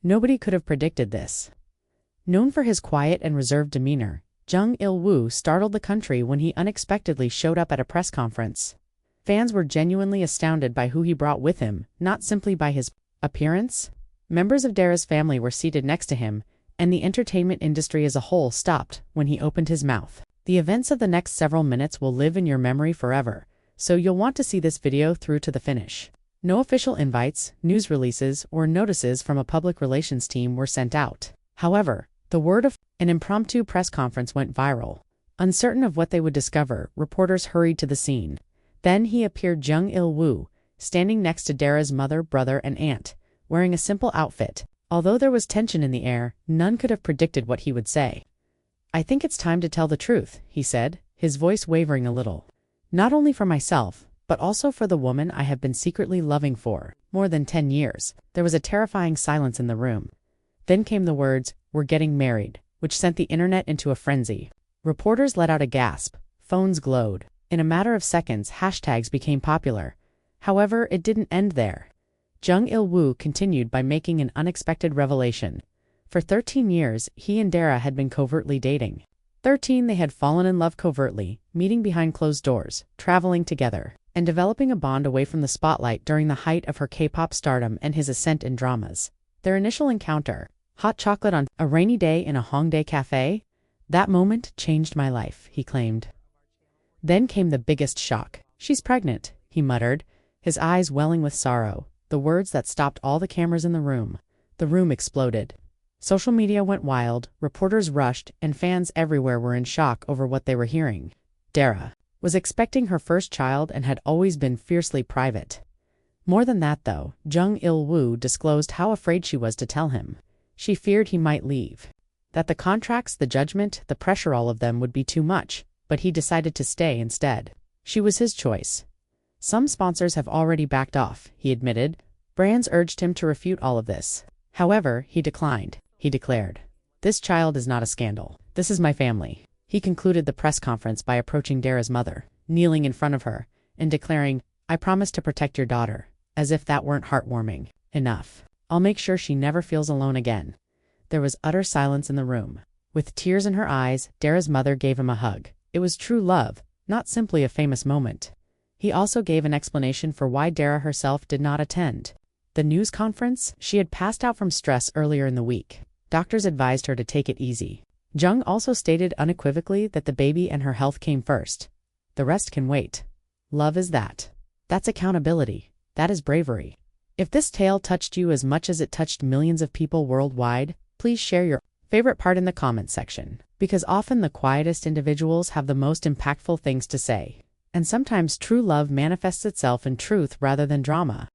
Nobody could have predicted this. Known for his quiet and reserved demeanor, Jung Il-woo startled the country when he unexpectedly showed up at a press conference. Fans were genuinely astounded by who he brought with him, not simply by his appearance. Members of Dara's family were seated next to him, and the entertainment industry as a whole stopped when he opened his mouth. The events of the next several minutes will live in your memory forever, so you'll want to see this video through to the finish. No official invites, news releases, or notices from a public relations team were sent out. However, the word of an impromptu press conference went viral. Uncertain of what they would discover, reporters hurried to the scene. Then he appeared, Jung Il-woo, standing next to Dara's mother, brother, and aunt, wearing a simple outfit. Although there was tension in the air, none could have predicted what he would say. "I think it's time to tell the truth," he said, his voice wavering a little. "Not only for myself, but also for the woman I have been secretly loving for more than 10 years. There was a terrifying silence in the room. Then came the words, "We're getting married," which sent the internet into a frenzy. Reporters let out a gasp. Phones glowed. In a matter of seconds, hashtags became popular. However, it didn't end there. Jung Il-woo continued by making an unexpected revelation. For 13 years, he and Dara had been covertly dating. 13, they had fallen in love covertly, meeting behind closed doors, traveling together, and developing a bond away from the spotlight during the height of her K-pop stardom and his ascent in dramas. Their initial encounter, hot chocolate on a rainy day in a Hongdae cafe, "That moment changed my life," he claimed. Then came the biggest shock. "She's pregnant," he muttered, his eyes welling with sorrow, the words that stopped all the cameras in the room. The room exploded. Social media went wild, reporters rushed, and fans everywhere were in shock over what they were hearing. Dara was expecting her first child and had always been fiercely private. More than that, though, Jung Il-woo disclosed how afraid she was to tell him. She feared he might leave. That the contracts, the judgment, the pressure, all of them would be too much, but he decided to stay instead. She was his choice. "Some sponsors have already backed off," he admitted. Brands urged him to refute all of this. However, he declined. He declared, "This child is not a scandal. This is my family." He concluded the press conference by approaching Dara's mother, kneeling in front of her, and declaring, "I promise to protect your daughter," as if that weren't heartwarming enough. "I'll make sure she never feels alone again." There was utter silence in the room. With tears in her eyes, Dara's mother gave him a hug. It was true love, not simply a famous moment. He also gave an explanation for why Dara herself did not attend the news conference. She had passed out from stress earlier in the week. Doctors advised her to take it easy. Jung also stated unequivocally that the baby and her health came first. "The rest can wait." Love is that. That's accountability. That is bravery. If this tale touched you as much as it touched millions of people worldwide, please share your favorite part in the comments section, because often the quietest individuals have the most impactful things to say. And sometimes true love manifests itself in truth rather than drama.